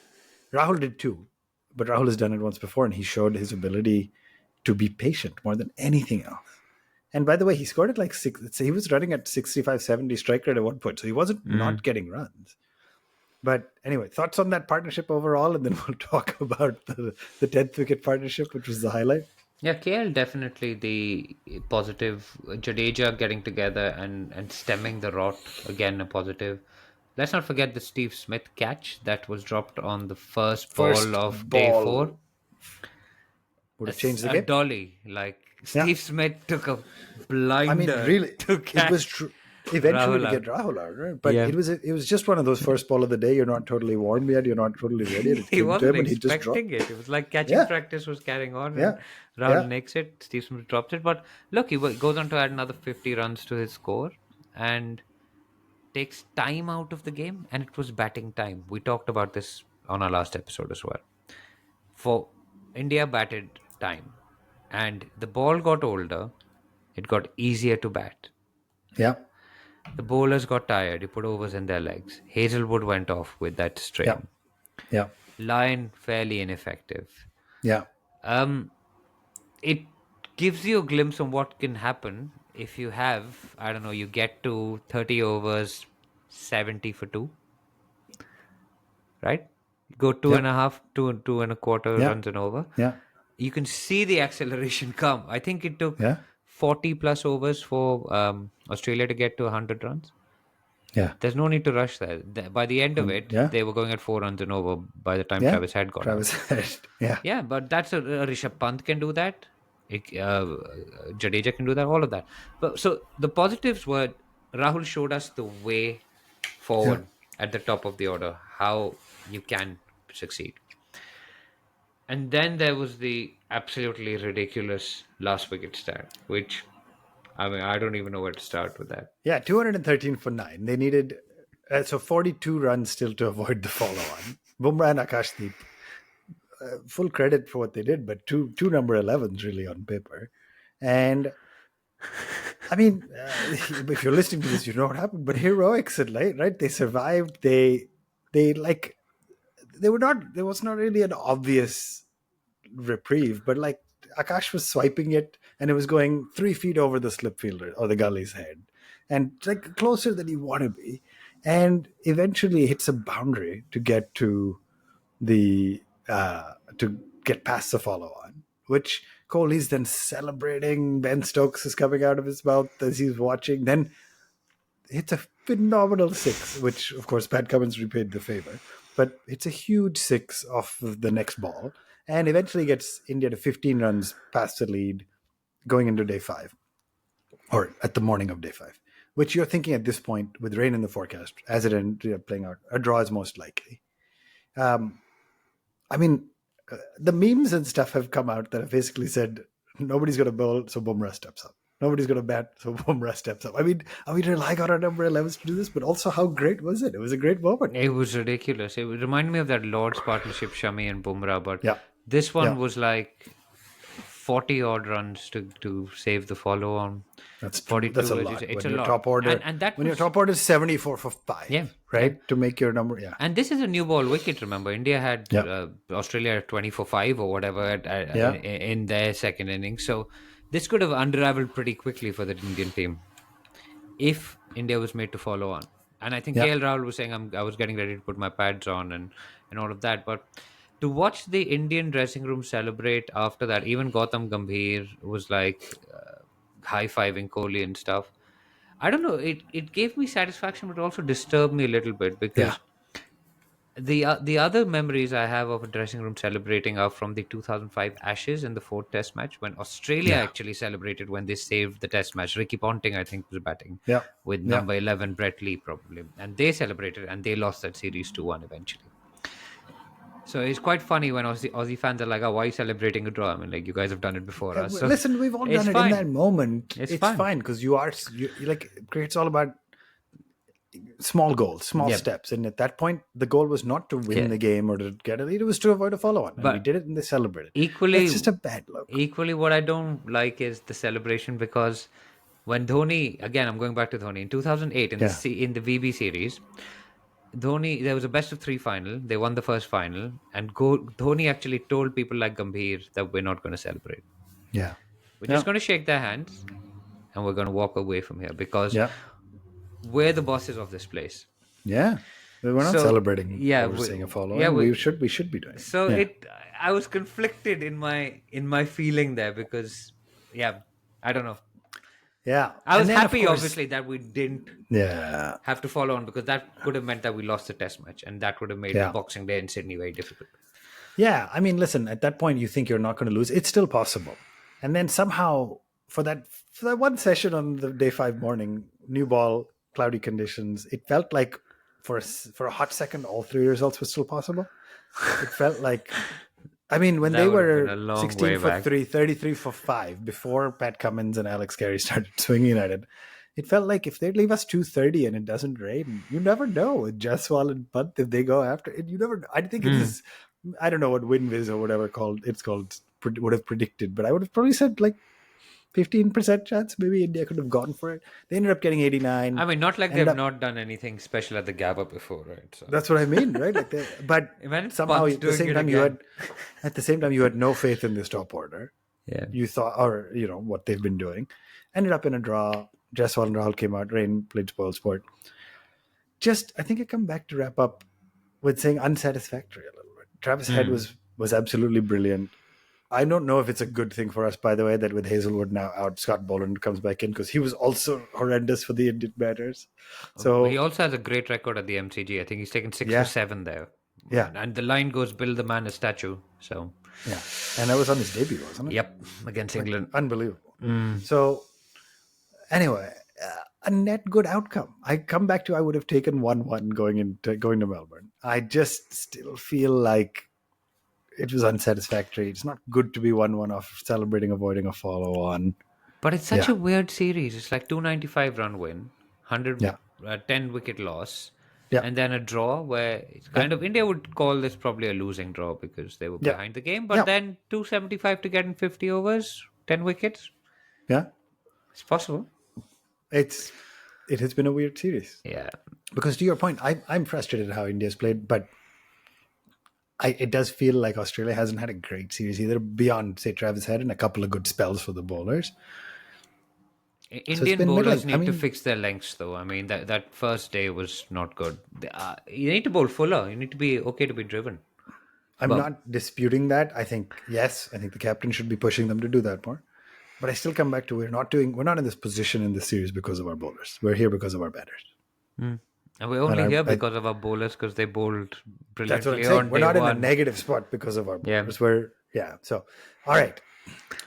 Rahul did too, but Rahul has done it once before, and he showed his ability to be patient more than anything else. And by the way, he scored at like he was running at 65, 70 strike rate at one point, so he wasn't not getting runs. But anyway, thoughts on that partnership overall, and then we'll talk about the 10th wicket partnership, which was the highlight. Yeah, KL definitely the positive. Jadeja getting together and stemming the rot, again a positive. Let's not forget the Steve Smith catch that was dropped on the first ball First of day ball 4. would have changed the A game. dolly. Like Yeah. Steve Smith took a I mean, blinder really, to catch it was true. Eventually Rahul to get out. Rahul out, right? But Yeah. it was just one of those first ball of the day. You're not totally warm yet. You're not totally ready. And it He came to wasn't him, and he just dropped. expecting it. It was like catching Yeah, practice was carrying on, and yeah, Rahul yeah, makes it. Steve Smith drops it, but look, he goes on to add another 50 runs to his score and takes time out of the game. And it was batting time. We talked about this on our last episode as well. For India, batted time, and the ball got older. It got easier to bat. yeah, The bowlers got tired. You put overs in their legs. Hazelwood went off with that yeah, strain. yeah, Lyon fairly ineffective. yeah, Um, it gives you a glimpse of what can happen if you have, I don't know, you get to 30 overs, 70 for 2, right? Go two yeah, and a half, two and a quarter yeah, runs and over. yeah, You can see the acceleration come. I think it took yeah, 40 plus overs for Australia to get to 100 runs. yeah, There's no need to rush there. By the end of it, yeah. they were going at 4 runs and over by the time Yeah, Travis Head got out. Travis Head. Yeah, Yeah, but that's a Rishabh Pant can do that. Jadeja can do that. All of that. But so the positives were Rahul showed us the way yeah, forward at the top of the order, how you can succeed. And then there was the absolutely ridiculous last wicket stat, which I mean I don't even know where to start with that. yeah. 213 for 9. They needed so 42 runs still to avoid the follow-on. Bumrah and Akash Deep, full credit for what they did, but two number 11s really on paper. And I mean, if you're listening to this, you know what happened. But heroics, right? They survived. They like they were not. There was not really an obvious reprieve, but like Akash was swiping it, and it was going 3 feet over the slip fielder or the gully's head, and like closer than you want to be, and eventually hits a boundary to get to the to get past the follow on, which Kohli's then celebrating. Ben Stokes is coming out of his mouth as he's watching. Then hits a phenomenal six, which of course Pat Cummins repaid the favor. But it's a huge six off of the next ball, and eventually gets India to 15 runs past the lead going into day 5, or at the morning of day 5. Which you're thinking at this point, with rain in the forecast, as it ended up playing out, a draw is most likely. I mean, the memes and stuff have come out that have basically said nobody's going to bowl, so Bumrah steps up. Nobody's going to bat, so Bumrah steps up. I mean, are we relying on our number 11s to do this? But also, how great was it? It was a great moment. It was ridiculous. It would remind me of that Lord's partnership, Shami and Bumrah, but Yeah, this one yeah. was like 40 odd runs to save the follow on. That's 42. that's a as you lot. say. It's When a your lot. top order, And that when your was, top order is 74 for 5, Yeah, right? yeah. To make your number, yeah, and this is a new ball wicket. Remember, India had Yeah. Australia at 24-5 or whatever Yeah. in their second innings. So this could have unraveled pretty quickly for the Indian team if India was made to follow on. And I think yeah, KL Rahul was saying I was getting ready to put my pads on and all of that. But to watch the Indian dressing room celebrate after that, even Gautam Gambhir was like high fiving Kohli and stuff. I don't know. It gave me satisfaction, but also disturbed me a little bit yeah, because the other memories I have of a dressing room celebrating are from the 2005 Ashes in the fourth Test match when Australia yeah, actually celebrated when they saved the Test match. Ricky Ponting, I think, was batting yeah, with yeah. number 11 Brett Lee probably, and they celebrated and they lost that series 2-1 eventually. So it's quite funny when Aussie fans are like, "Oh, why are you celebrating a draw?" I mean, like you guys have done it before us. So Listen, we've all it's done it in fine. that moment. It's It's fine. fine because you like cricket's all about small goals, small Yeah. steps. And at that point, the goal was not to win Yeah. the game or to get a lead; it was to avoid a follow-on. And we But did it, and they celebrated. Equally, That's just a bad look. equally, what I don't like is the celebration because when Dhoni, again, I'm going back to Dhoni in 2008 in Yeah, in the VB series, Dhoni, there was a best of three final. They won the first final, and Dhoni actually told people like Gambhir that we're not going to celebrate. Yeah. We're just Yeah. going to shake their hands and we're going to walk away from here because Yeah. we're the bosses of this place. Yeah. We're not So celebrating yeah, over saying a follow, yeah, and we should be doing it. so Yeah. it. I was conflicted in my feeling there because yeah, I don't know. Yeah. I And was then of happy, course, obviously, that we didn't yeah. have to follow on because that could have meant that we lost the test match, and that would have made the Yeah. Boxing Day in Sydney very difficult. Yeah, I mean, listen, at that point you think you're not going to lose. It's still possible. And then somehow for that one session on the day 5 morning, new ball, cloudy conditions, it felt like for a hot second all three results were still possible. It felt like I mean, when That they would have been a were long 16 way for back. 3, 33 for 5 before Pat Cummins and Alex Carey started swinging at it, it felt like if they leave us 230 and it doesn't rain, you never know with Jaswal and Pant if they go after it. You never. I think it is. I don't know what WinViz or whatever it's called would have predicted, but I would have probably said like 15% chance maybe India could have gone for it. They ended up getting 89. I mean, not like Ended they've up. not done anything special at the Gabba before, right? So That's what I mean, right? Like, but imagine somehow Pant's at the doing same it time again. at the same time you had no faith in this top order. Yeah. You thought, or what they've been doing. Ended up in a draw. Jaiswal and Rahul came out. Rain played spoil sport. Just, I think I come back to wrap up with saying unsatisfactory a little bit. Travis Head was absolutely brilliant. I don't know if it's a good thing for us, by the way, that with Hazelwood now out, Scott Boland comes back in because he was also horrendous for the Indian batters. He So also has a great record at the MCG. I think he's taken 6 for yeah, 7 there. yeah, And the line goes, build the man a statue. So, yeah, and that was on his debut, wasn't it? yep, against Like England. unbelievable. So anyway, a net good outcome. I come back to I would have taken 1-1 going to Melbourne. I just still feel like it was unsatisfactory. It's not good to be 1-1 off celebrating, avoiding a follow on. But it's such Yeah, a weird series. It's like 295 run win, 100, yeah, 10 wicket loss, yeah, and then a draw where it's yeah, kind of India would call this probably a losing draw because they were yeah, behind the game. But yeah, then 275 to get in 50 overs, 10 wickets. yeah. It's possible. It has been a weird series Yeah. because to your point, I'm frustrated at how India's played, but it does feel like Australia hasn't had a great series either. Beyond say Travis Head and a couple of good spells for the bowlers. So it's Indian been bowlers middling. I need to mean, fix their lengths, though. I mean, that first day was not good. You need to bowl fuller. You need to be okay to be driven. I'm But not disputing that. I think yes, I think the captain should be pushing them to do that more. But I still come back to we're not in this position in this series because of our bowlers. We're here because of our batters. and we're And only here I because of our bowlers because they bowled that's what I'm brilliantly saying. on We're day not in a one. negative spot because of our Yeah. bowlers. So all right.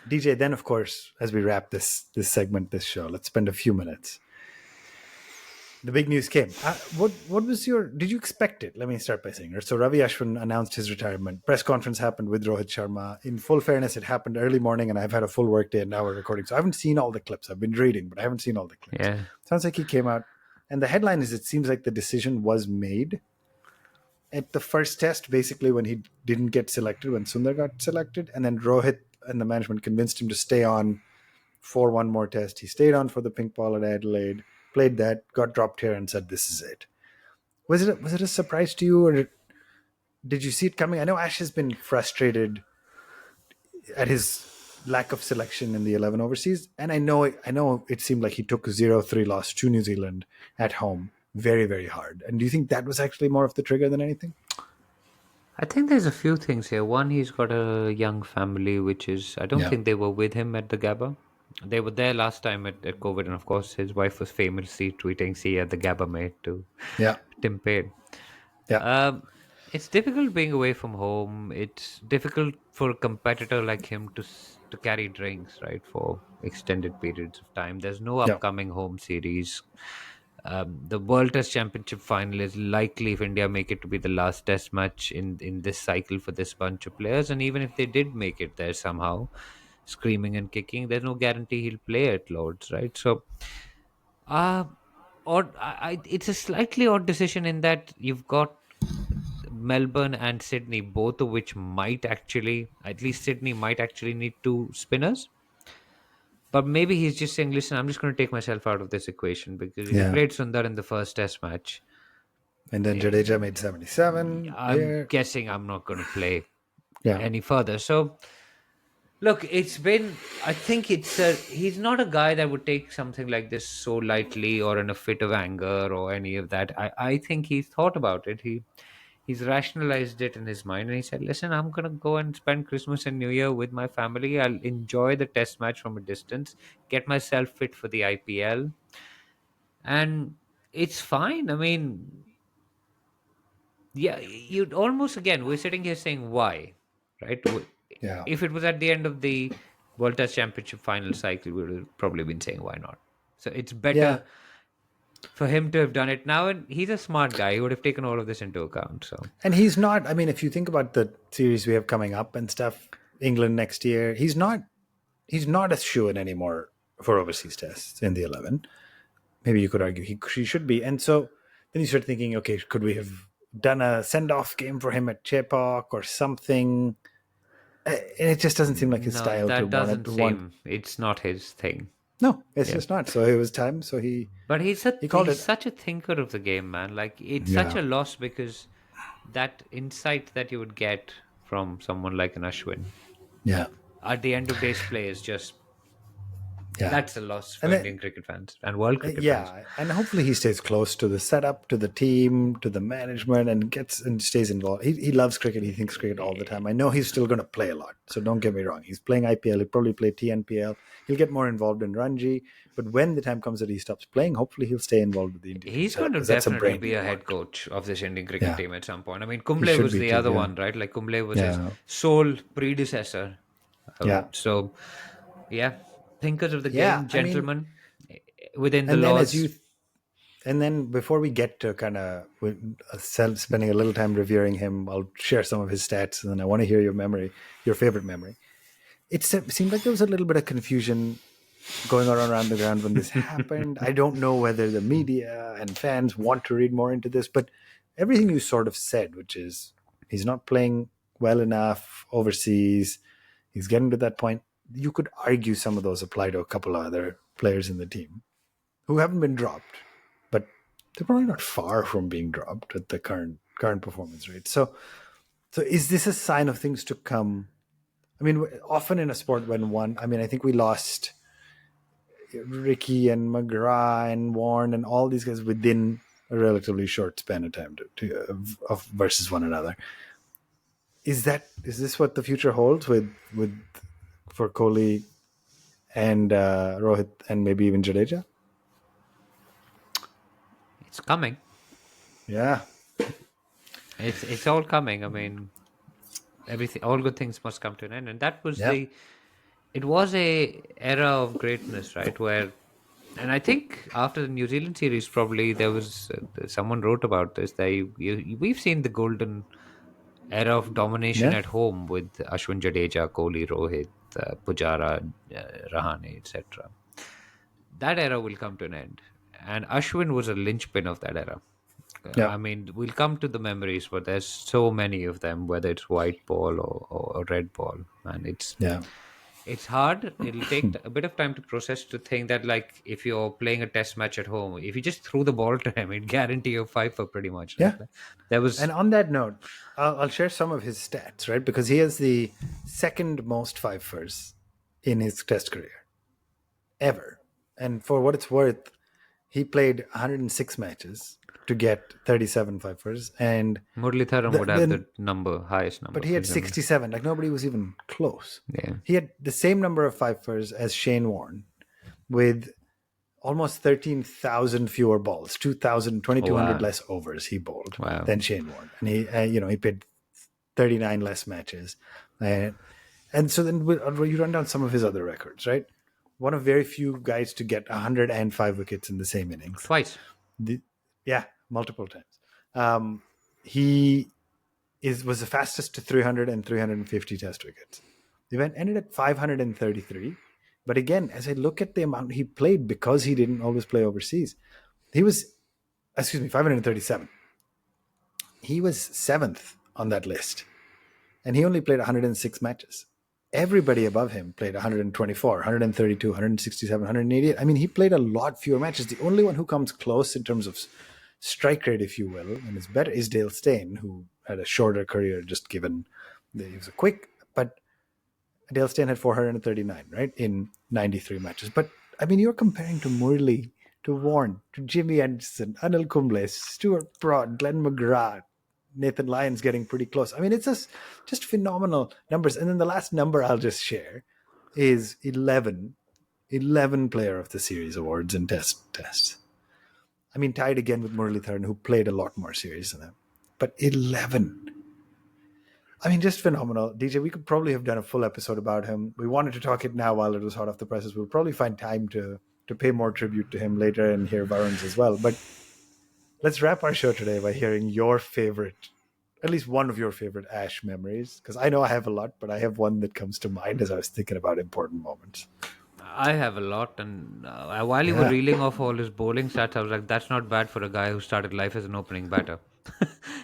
DJ, then of course, as we wrap this segment, this show, let's spend a few minutes. The big news came. What was your? Did you expect it? Let me start by saying. So Ravi Ashwin announced his retirement. Press conference happened with Rohit Sharma. In full fairness, it happened early morning, and I've had a full work day, and now we're recording. So I haven't seen all the clips. I've been reading, but I haven't seen all the clips. Yeah. Sounds like he came out, and the headline is: it seems like the decision was made at the first test, basically when he didn't get selected, when Sundar got selected, and then Rohit and the management convinced him to stay on for one more test. He stayed on for the pink ball at Adelaide, played that, got dropped here, and said, "This is it." Was it a surprise to you, or did you see it coming? I know Ash has been frustrated at his lack of selection in the 11 overseas, and I know it seemed like he took a 0-3 loss to New Zealand at home very, very hard. And do you think that was actually more of the trigger than anything? I think there's a few things here. One, he's got a young family, which is, I don't Yeah, think they were with him at the Gabba. They were there last time at COVID, and of course, his wife was famously tweeting, "See at the Gabba, mate," to yeah, Tim Payne. yeah, Um, it's difficult being away from home. It's difficult for a competitor like him to carry drinks, right, for extended periods of time. There's no yeah, upcoming home series. The World Test Championship final is likely if India make it to be the last Test match in this cycle for this bunch of players. And even if they did make it there somehow, screaming and kicking, there's no guarantee he'll play at Lords, right? So, uh, it's a slightly odd decision in that you've got Melbourne and Sydney, both of which might actually, at least Sydney might actually need two spinners. But maybe he's just saying, listen, I'm just going to take myself out of this equation because if you yeah. played Sundar in the first Test match, And then Jadeja made 77 I'm here. guessing I'm not going to play Yeah. any further. So look, it's been. I think he's not a guy that would take something like this so lightly or in a fit of anger or any of that. I think he's thought about it. He's rationalized it in his mind and he said, "Listen, I'm gonna go and spend Christmas and New Year with my family. I'll enjoy the Test match from a distance, get myself fit for the IPL, and it's fine. I mean, yeah, you'd almost again. We're sitting here saying why, right? Yeah. If it was at the end of the World Test Championship final cycle, we would have probably been saying why not. So it's Yeah. better for him to have done it now, and he's a smart guy. He would have taken all of this into account. So And he's not, I mean, if you think about the series we have coming up and stuff, England next year, he's not a shoo-in anymore for overseas tests in the 11. Maybe you could argue he should be. And so then you start thinking, okay, could we have done a send-off game for him at Chepauk or something? And it just doesn't seem like his no, style to that want doesn't to want. seem. It's not his thing. No, it's Yeah. just not. So it was time. So But he called he's it. such a thinker of the game, man. Like it's such Yeah, a loss because that insight that you would get from someone like an Ashwin yeah, at the end of day's play is just yeah. that's a loss for And then Indian cricket fans and world cricket fans. yeah, and hopefully he stays close to the setup, to the team, to the management, and gets and stays involved. He loves cricket. He thinks cricket all the time. I know he's still going to play a lot. So don't get me wrong. He's playing IPL. He'll probably play TNPL. He'll get more involved in Ranji. But when the time comes that he stops playing, hopefully he'll stay involved with the Indian team He's going setup to because that's a definitely brain be a you head want. coach of this Indian cricket Yeah, team at some point. I mean, he Kumble should was be the too. other Yeah, one, right? Like Kumble was his yeah, sole predecessor. yeah, So, yeah, thinkers of the yeah. game, I mean, gentlemen, within the and then as laws. you and then before we get to kind of spending a little time reviewing him, I'll share some of his stats, and then I want to hear your favorite memory. It seemed like there was a little bit of confusion going on around the ground when this happened. I don't know whether the media and fans want to read more into this, but everything you sort of said, which is he's not playing well enough overseas, he's getting to that point. You could argue some of those apply to a couple of other players in the team who haven't been dropped, but they're probably not far from being dropped at the current performance rate. So is this a sign of things to come? I mean, often in a sport I think we lost Ricky and McGrath and Warren and all these guys within a relatively short span of time of versus one another. Is this what the future holds with for Kohli and Rohit and maybe even Jadeja? It's coming. Yeah, It's all coming. I mean, everything, all good things must come to an end, and that was yeah, it was a era of greatness, right? Where, and I think after the New Zealand series, probably there was someone wrote about this. That we've seen the golden era of domination yeah, at home with Ashwin, Jadeja, Kohli, Rohit, Pujara, Rahane, etc. That era will come to an end, and Ashwin was a linchpin of that era. yeah, I mean, we'll come to the memories, but there's so many of them, whether it's white ball or red ball, and yeah. it's hard. It'll take a bit of time to process to think that, like, if you're playing a test match at home, if you just threw the ball to him, it guarantee you a five for pretty much, right? Yeah. There was And on that note, I'll share some of his stats, right? Because he has the second most fifers in his test career ever. And for what it's worth, he played 106 matches to get 37 fifers. And Muralitharan would have then, the highest number. but he had presumably. 67. Like nobody was even close. Yeah. He had the same number of fifers as Shane Warne with almost 13,000 fewer balls, 2,200 Wow. less overs he bowled Wow. than Shane Warne. And he played 39 less matches. And so then you run down some of his other records, right? One of very few guys to get 105 wickets in the same innings. Twice. Yeah, multiple times. He was the fastest to 300 and 350 test wickets. The event ended at 533. But again, as I look at the amount he played, because he didn't always play overseas, 537. He was seventh on that list. And he only played 106 matches. Everybody above him played 124, 132, 167, 188. I mean, he played a lot fewer matches. The only one who comes close in terms of strike rate, if you will, and is better, is Dale Steyn, who had a shorter career, just given that he was a quick. But Dale Steyn had 439, right, in 93 matches. But I mean, you're comparing to Murli, to Warren, to Jimmy Anderson, Anil Kumble, Stuart Broad, Glenn McGrath, Nathan Lyons getting pretty close. I mean, it's just phenomenal numbers. And then the last number I'll just share is 11 player of the series awards in tests. I mean, tied again with Muralitharan, who played a lot more series than him. But 11. I mean, just phenomenal. DJ, we could probably have done a full episode about him. We wanted to talk it now while it was hot off the presses. We'll probably find time to pay more tribute to him later and hear Varun's as well. But let's wrap our show today by hearing your favorite, at least one of your favorite Ash memories. Because I know I have a lot, but I have one that comes to mind as I was thinking about important moments. I have a lot, and while you were reeling off all his bowling stats, I was like, "That's not bad for a guy who started life as an opening batter."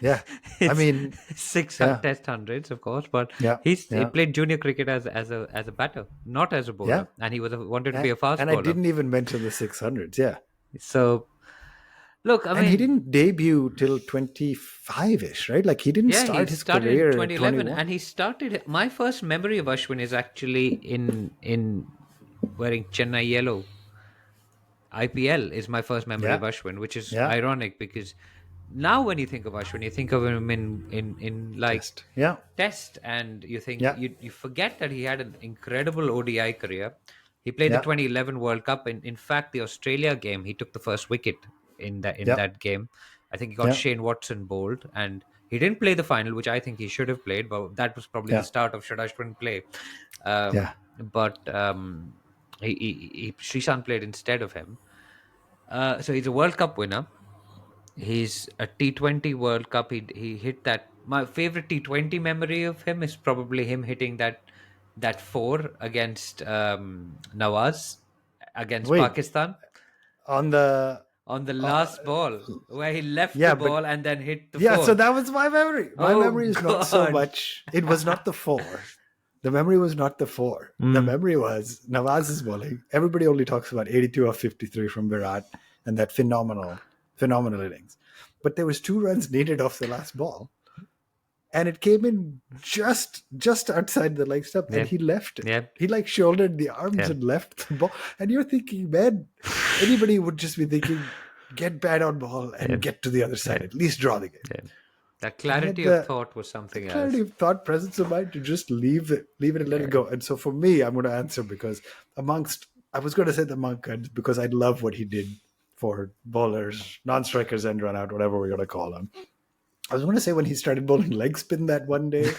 Yeah, I It's mean, six yeah, test hundreds, of course, but yeah, he yeah, played junior cricket as a batter, not as a yeah. bowler, and he wanted to be a fast And I bowler. didn't even mention the 600s. Yeah. So look, I And he mean, didn't debut till 25-ish, right? Like he didn't yeah, he start his started in career at 2011, 21. and he started. My first memory of Ashwin is actually in wearing Chennai yellow. IPL is my first memory of Yeah, Ashwin, which is yeah, ironic because now when you think of Ashwin, you think of him in like test. Yeah, test, and you think yeah, you forget that he had an incredible ODI career. He played the yeah, 2011 World Cup. In fact, the Australia game, he took the first wicket in yeah, that game. I think he got yeah, Shane Watson bowled, and he didn't play the final, which I think he should have played. But that was probably the yeah, start of should Ashwin play. yeah, But Srishant played instead of him. So he's a World Cup winner. He's a T20 World Cup. He hit that. My favorite T20 memory of him is probably him hitting that four against Nawaz against Wait, Pakistan on the on the uh, last ball where he left the yeah, but ball and then hit the yeah. So four. that was my memory. My Oh memory is not so God! much. It was not the four. The memory was not the four. The Mm. memory was Nawaz's bowling. Everybody only talks about 82 of 53 from Virat and that phenomenal innings. But there was 2 runs needed off the last ball, and it came in just outside the leg stump, and Yeah, he left it. yeah, He like shouldered the arms yeah. and left the ball. And you're thinking, man, anybody would just be thinking, get bad on ball and get to the other side, at least draw the game. Yeah. That And he had clarity of thought was something clarity else. of thought, presence of mind to just leave it and let it go. And so for me, I'm going to answer because I was going to say the monk because I love what he did for bowlers, non-strikers, and run out, whatever we're going to call them. I was going to say when he started bowling leg spin that one day,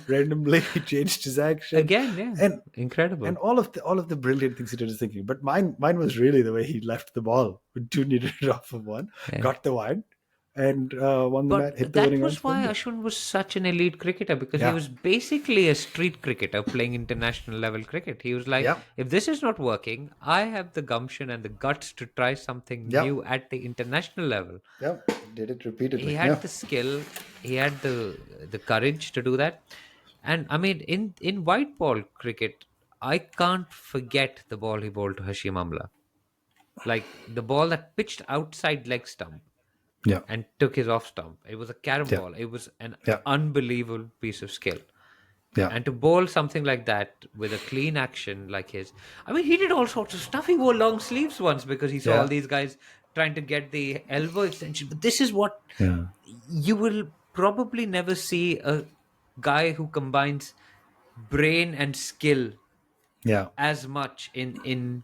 randomly he changed his action Again, yeah, and incredible. all of the brilliant things he did is thinking. But mine was really the way he left the ball with 2 needed off of 1, Yeah. got the wide, and won the match, But hit the that winning runs was for why India. Ashwin was such an elite cricketer because he Yeah, was basically a street cricketer playing international level cricket. He was like, yeah, if this is not working, I have the gumption and the guts to try something yeah, new at the international level. yeah. Did it He repeatedly. had Yeah, the skill, he had the courage to do that. And I mean, in white ball cricket, I can't forget the ball he bowled to Hashim Amla. Like the ball that pitched outside leg stump yeah, and took his off stump. It was a carom yeah, ball. It was an yeah, unbelievable piece of skill. yeah, And to bowl something like that with a clean action like his, I mean, he did all sorts of stuff. He wore long sleeves once because he saw all yeah, these guys trying to get the elbow extension. But this is what yeah, you will probably never see a guy who combines brain and skill yeah, as much in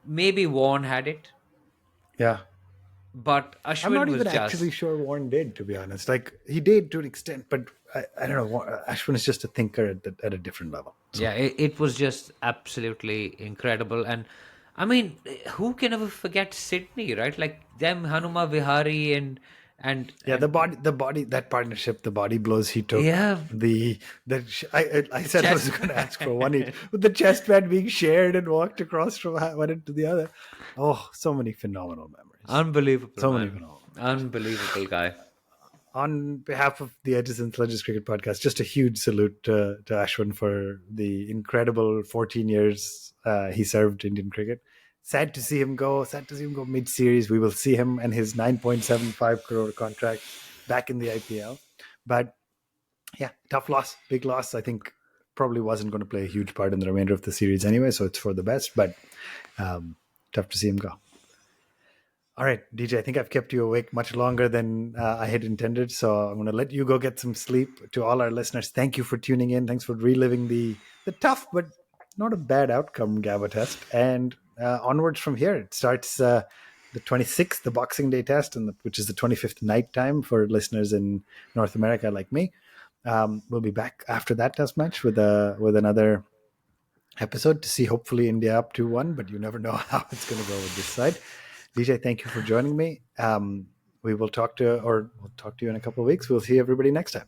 maybe Warren had it, yeah. but I'm Ashwin not was even actually just sure Warren did, to be honest. Like he did to an extent, but I don't know. Ashwin is just a thinker at a different level. yeah, So it was just absolutely incredible. And I mean, who can ever forget Sydney, right? Like them, Hanuma Vihari yeah, and the body, that partnership, the body blows he took, yeah, I said I was chest. going to ask for one each, with the chest pad being shared and walked across from one end to the other. Oh, so many phenomenal memories. Unbelievable, So many man. phenomenal memories. Unbelievable guy. On behalf of the Edges and Sledges Cricket Podcast, just a huge salute to Ashwin for the incredible 14 years he served Indian cricket. sad to see him go. Sad to see him go mid-series. We will see him and his 9.75 crore contract back in the IPL. But yeah, tough loss, big loss. I think probably wasn't going to play a huge part in the remainder of the series anyway, so it's for the best. But tough to see him go. All right, DJ, I think I've kept you awake much longer than I had intended. So I'm going to let you go get some sleep. To all our listeners, thank you for tuning in. Thanks for reliving the tough but not a bad outcome Gaba test. And onwards from here, it starts the 26th, the Boxing Day test, which is the 25th night time for listeners in North America like me. We'll be back after that test match with another episode to see hopefully India up 2-1, but you never know how it's going to go with this side. DJ, thank you for joining me. We'll talk to you in a couple of weeks. We'll see everybody next time.